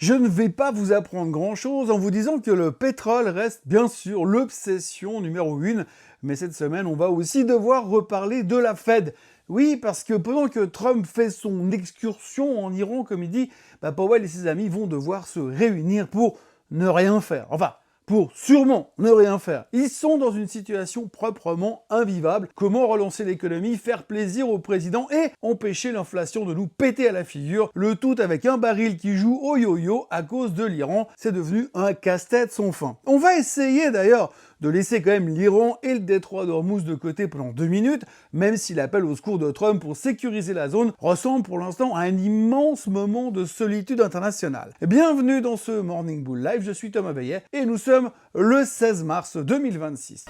Je ne vais pas vous apprendre grand-chose en vous disant que le pétrole reste bien sûr l'obsession numéro 1, mais cette semaine, on va aussi devoir reparler de la Fed. Oui, parce que pendant que Trump fait son excursion en Iran, comme il dit, Powell et ses amis vont devoir se réunir pour ne rien faire. Enfin, pour sûrement ne rien faire. Ils sont dans une situation proprement invivable. Comment relancer l'économie, faire plaisir au président et empêcher l'inflation de nous péter à la figure, le tout avec un baril qui joue au yo-yo à cause de l'Iran. C'est devenu un casse-tête sans fin. On va essayer d'ailleurs de laisser quand même l'Iran et le détroit d'Ormuz de côté pendant 2 minutes, même si l'appel au secours de Trump pour sécuriser la zone ressemble pour l'instant à un immense moment de solitude internationale. Bienvenue dans ce Morning Bull Live, je suis Thomas Veillet et nous sommes le 16 mars 2026.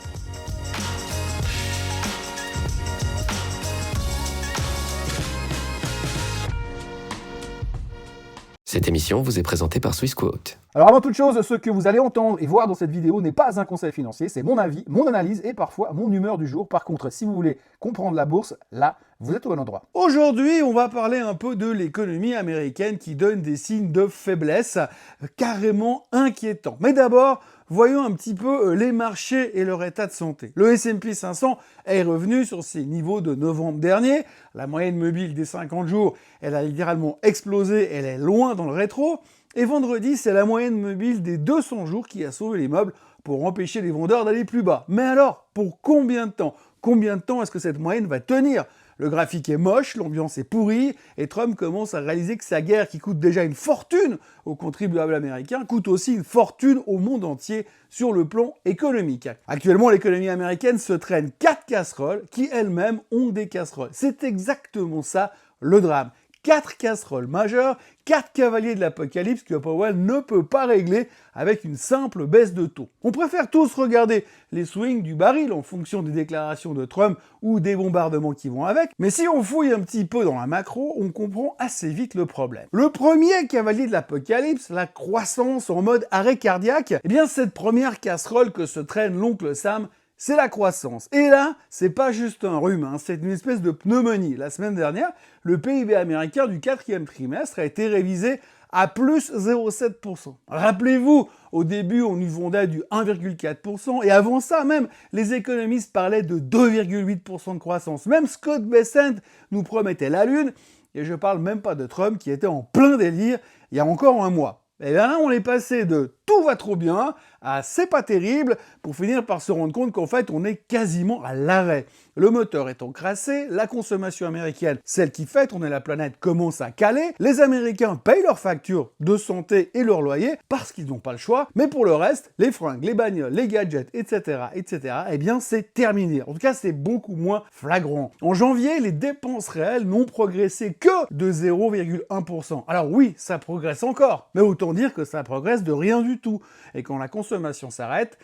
Cette émission vous est présentée par Swissquote. Alors avant toute chose, ce que vous allez entendre et voir dans cette vidéo n'est pas un conseil financier, c'est mon avis, mon analyse et parfois mon humeur du jour. Par contre, si vous voulez comprendre la bourse, là, vous êtes au bon endroit. Aujourd'hui, on va parler un peu de l'économie américaine qui donne des signes de faiblesse carrément inquiétants. Mais d'abord, voyons un petit peu les marchés et leur état de santé. Le S&P 500 est revenu sur ses niveaux de novembre dernier. La moyenne mobile des 50 jours, elle a littéralement explosé, elle est loin dans le rétro. Et vendredi, c'est la moyenne mobile des 200 jours qui a sauvé les meubles pour empêcher les vendeurs d'aller plus bas. Mais alors, pour combien de temps? Combien de temps est-ce que cette moyenne va tenir? Le graphique est moche, l'ambiance est pourrie, et Trump commence à réaliser que sa guerre, qui coûte déjà une fortune aux contribuables américains, coûte aussi une fortune au monde entier sur le plan économique. Actuellement, l'économie américaine se traîne 4 casseroles qui elles-mêmes ont des casseroles. C'est exactement ça le drame. 4 casseroles majeures, 4 cavaliers de l'apocalypse que Powell ne peut pas régler avec une simple baisse de taux. On préfère tous regarder les swings du baril en fonction des déclarations de Trump ou des bombardements qui vont avec, mais si on fouille un petit peu dans la macro, on comprend assez vite le problème. Le premier cavalier de l'apocalypse, la croissance en mode arrêt cardiaque, eh bien cette première casserole que se traîne l'oncle Sam, c'est la croissance. Et là, c'est pas juste un rhume, c'est une espèce de pneumonie. La semaine dernière, le PIB américain du 4e trimestre a été révisé à plus 0,7%. Rappelez-vous, au début, on nous vendait du 1,4%, et avant ça même, les économistes parlaient de 2,8% de croissance. Même Scott Bessent nous promettait la lune, et je parle même pas de Trump qui était en plein délire il y a encore un mois. Et bien là, on est passé de tout va trop bien à c'est pas terrible pour finir par se rendre compte qu'en fait, on est quasiment à l'arrêt. Le moteur est encrassé, la consommation américaine, celle qui fait tourner la planète, commence à caler. Les Américains payent leurs factures de santé et leur loyer parce qu'ils n'ont pas le choix. Mais pour le reste, les fringues, les bagnoles, les gadgets, etc., eh bien, c'est terminé. En tout cas, c'est beaucoup moins flagrant. En janvier, les dépenses réelles n'ont progressé que de 0,1%. Alors oui, ça progresse encore, mais autant dire que ça progresse de rien du tout. Et quand la consommation s'arrête,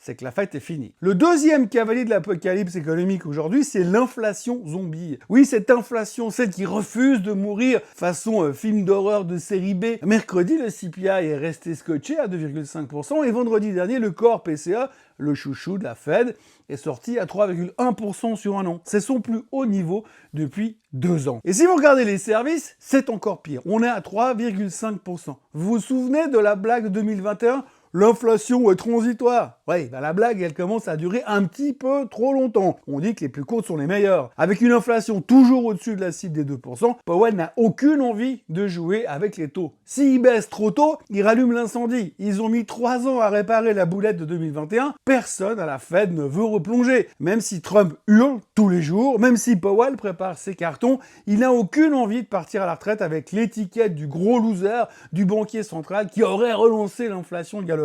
c'est que la fête est finie. Le deuxième cavalier de l'apocalypse économique aujourd'hui, c'est l'inflation zombie. Oui, cette inflation, celle qui refuse de mourir façon film d'horreur de série B. Mercredi, le CPI est resté scotché à 2,5% et vendredi dernier, le core PCE, le chouchou de la Fed, est sorti à 3,1% sur un an. C'est son plus haut niveau depuis 2 ans. Et si vous regardez les services, c'est encore pire. On est à 3,5%. Vous vous souvenez de la blague de 2021 ? L'inflation est transitoire. Oui, la blague, elle commence à durer un petit peu trop longtemps. On dit que les plus courtes sont les meilleures. Avec une inflation toujours au-dessus de la cible des 2%, Powell n'a aucune envie de jouer avec les taux. S'ils baissent trop tôt, ils rallument l'incendie. Ils ont mis 3 ans à réparer la boulette de 2021. Personne à la Fed ne veut replonger. Même si Trump hurle tous les jours, même si Powell prépare ses cartons, il n'a aucune envie de partir à la retraite avec l'étiquette du gros loser du banquier central qui aurait relancé l'inflation galopante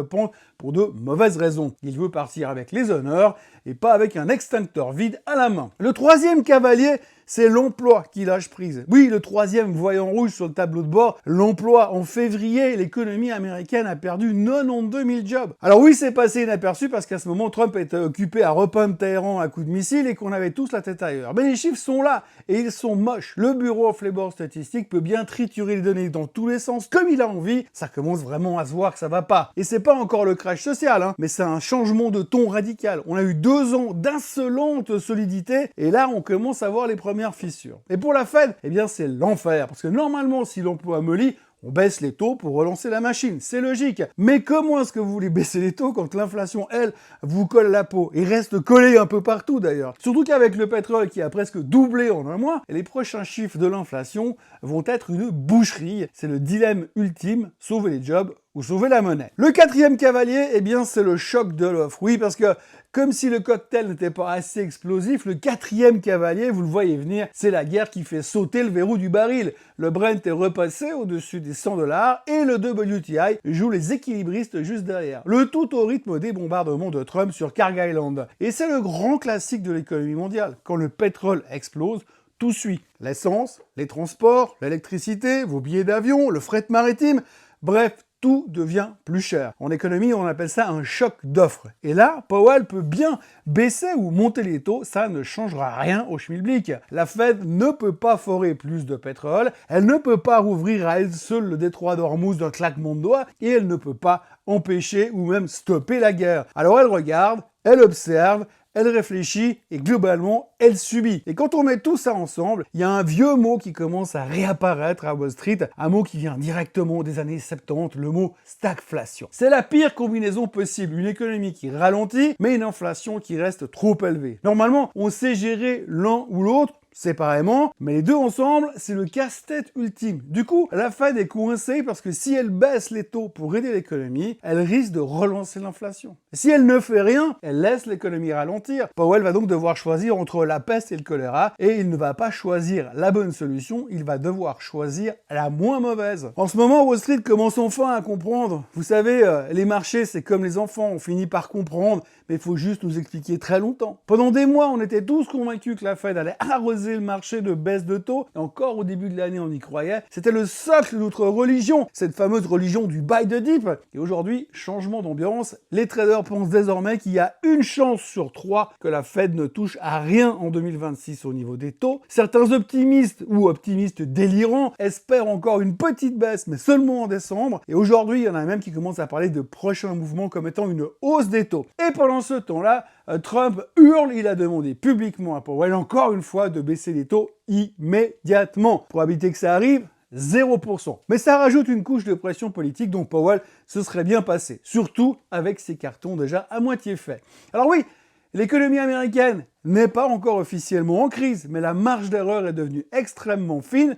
pour de mauvaises raisons. Il veut partir avec les honneurs et pas avec un extincteur vide à la main. Le troisième cavalier, c'est l'emploi qui lâche prise. Oui, le troisième voyant rouge sur le tableau de bord, l'emploi. En février, l'économie américaine a perdu 92 000 jobs. Alors oui, c'est passé inaperçu parce qu'à ce moment, Trump était occupé à repeindre Téhéran à coups de missiles et qu'on avait tous la tête ailleurs. Mais les chiffres sont là et ils sont moches. Le Bureau of Labor Statistics peut bien triturer les données dans tous les sens comme il a envie. Ça commence vraiment à se voir que ça va pas. Et c'est pas encore le crash social, mais c'est un changement de ton radical. On a eu 2 ans d'insolente solidité et là, on commence à voir les premières fissures. Et pour la Fed, eh bien, c'est l'enfer. Parce que normalement, si l'emploi mollit, On baisse les taux pour relancer la machine, c'est logique. Mais comment est-ce que vous voulez baisser les taux quand l'inflation, elle, vous colle à la peau et reste collée un peu partout d'ailleurs? Surtout qu'avec le pétrole qui a presque doublé en un mois, les prochains chiffres de l'inflation vont être une boucherie. C'est le dilemme ultime, sauver les jobs ou sauver la monnaie. Le quatrième cavalier, eh bien, c'est le choc de l'offre. Oui, parce que comme si le cocktail n'était pas assez explosif, le quatrième cavalier, vous le voyez venir, c'est la guerre qui fait sauter le verrou du baril. Le Brent est repassé au-dessus des $100 et le WTI joue les équilibristes juste derrière. Le tout au rythme des bombardements de Trump sur Carg Island. Et c'est le grand classique de l'économie mondiale. Quand le pétrole explose, tout suit. L'essence, les transports, l'électricité, vos billets d'avion, le fret maritime, bref, tout devient plus cher. En économie, on appelle ça un choc d'offres. Et là, Powell peut bien baisser ou monter les taux, ça ne changera rien au schmilblick. La Fed ne peut pas forer plus de pétrole, elle ne peut pas rouvrir à elle seule le détroit d'Ormuz d'un claquement de doigts, et elle ne peut pas empêcher ou même stopper la guerre. Alors elle regarde, elle observe, elle réfléchit et globalement, elle subit. Et quand on met tout ça ensemble, il y a un vieux mot qui commence à réapparaître à Wall Street, un mot qui vient directement des années 70, le mot stagflation. C'est la pire combinaison possible, une économie qui ralentit, mais une inflation qui reste trop élevée. Normalement, on sait gérer l'un ou l'autre, séparément, mais les deux ensemble, c'est le casse-tête ultime. Du coup, la Fed est coincée parce que si elle baisse les taux pour aider l'économie, elle risque de relancer l'inflation. Et si elle ne fait rien, elle laisse l'économie ralentir. Powell va donc devoir choisir entre la peste et le choléra, et il ne va pas choisir la bonne solution, il va devoir choisir la moins mauvaise. En ce moment, Wall Street commence enfin à comprendre. Vous savez, les marchés, c'est comme les enfants, on finit par comprendre, mais il faut juste nous expliquer très longtemps. Pendant des mois, on était tous convaincus que la Fed allait arroser le marché de baisse de taux, et encore au début de l'année on y croyait, c'était le socle de notre religion, cette fameuse religion du buy the dip. Et aujourd'hui, changement d'ambiance, les traders pensent désormais qu'il y a une chance sur 3 que la Fed ne touche à rien en 2026 au niveau des taux. Certains optimistes ou optimistes délirants espèrent encore une petite baisse, mais seulement en décembre, et aujourd'hui il y en a même qui commencent à parler de prochains mouvements comme étant une hausse des taux. Et pendant ce temps-là, Trump hurle, il a demandé publiquement à Powell encore une fois de baisser les taux immédiatement. Pour éviter que ça arrive, 0%. Mais ça rajoute une couche de pression politique dont Powell se serait bien passé, surtout avec ses cartons déjà à moitié faits. Alors oui, l'économie américaine n'est pas encore officiellement en crise, mais la marge d'erreur est devenue extrêmement fine,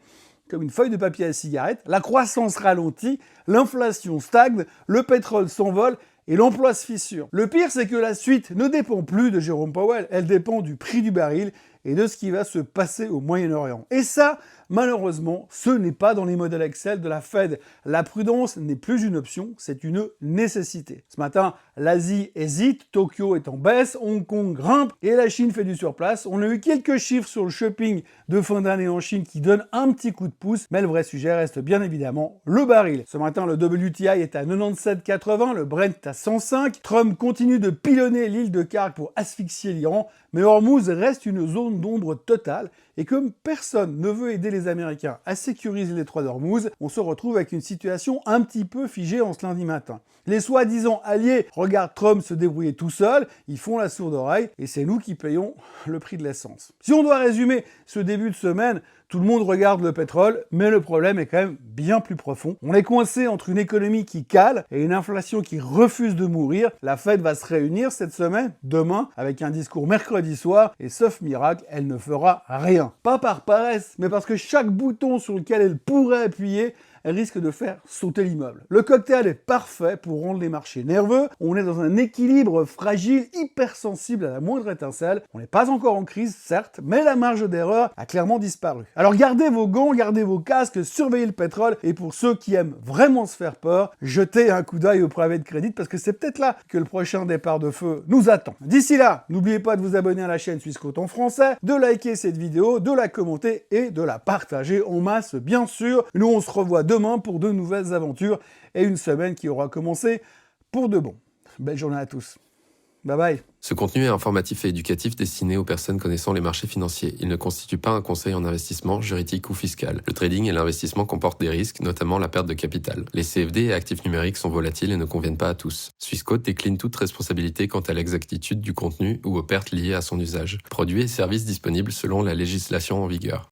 comme une feuille de papier à cigarette, la croissance ralentit, l'inflation stagne, le pétrole s'envole, et l'emploi se fissure. Le pire, c'est que la suite ne dépend plus de Jérôme Powell, elle dépend du prix du baril et de ce qui va se passer au Moyen-Orient. Et ça, malheureusement, ce n'est pas dans les modèles Excel de la Fed. La prudence n'est plus une option, c'est une nécessité. Ce matin, l'Asie hésite, Tokyo est en baisse, Hong Kong grimpe et la Chine fait du surplace. On a eu quelques chiffres sur le shopping de fin d'année en Chine qui donnent un petit coup de pouce, mais le vrai sujet reste bien évidemment le baril. Ce matin, le WTI est à 97,80, le Brent est à 105. Trump continue de pilonner l'île de Carg pour asphyxier l'Iran, mais Hormuz reste une zone d'ombre totale. Et comme personne ne veut aider les Américains à sécuriser les détroit d'Ormuz, on se retrouve avec une situation un petit peu figée en ce lundi matin. Les soi-disant alliés regardent Trump se débrouiller tout seul, ils font la sourde oreille, et c'est nous qui payons le prix de l'essence. Si on doit résumer ce début de semaine, tout le monde regarde le pétrole, mais le problème est quand même bien plus profond. On est coincé entre une économie qui cale et une inflation qui refuse de mourir. La Fed va se réunir cette semaine, demain, avec un discours mercredi soir, et sauf miracle, elle ne fera rien. Pas par paresse, mais parce que chaque bouton sur lequel elle pourrait appuyer, elle risque de faire sauter l'immeuble. Le cocktail est parfait pour rendre les marchés nerveux. On est dans un équilibre fragile, hypersensible à la moindre étincelle. On n'est pas encore en crise, certes, mais la marge d'erreur a clairement disparu. Alors gardez vos gants, gardez vos casques, surveillez le pétrole, et pour ceux qui aiment vraiment se faire peur, jetez un coup d'œil au private credit parce que c'est peut-être là que le prochain départ de feu nous attend. D'ici là, n'oubliez pas de vous abonner à la chaîne Swissquote en français, de liker cette vidéo, de la commenter et de la partager en masse, bien sûr. Nous, on se revoit demain pour de nouvelles aventures et une semaine qui aura commencé pour de bon. Belle journée à tous. Bye bye. Ce contenu est informatif et éducatif destiné aux personnes connaissant les marchés financiers. Il ne constitue pas un conseil en investissement, juridique ou fiscal. Le trading et l'investissement comportent des risques, notamment la perte de capital. Les CFD et actifs numériques sont volatiles et ne conviennent pas à tous. Swissquote décline toute responsabilité quant à l'exactitude du contenu ou aux pertes liées à son usage. Produits et services disponibles selon la législation en vigueur.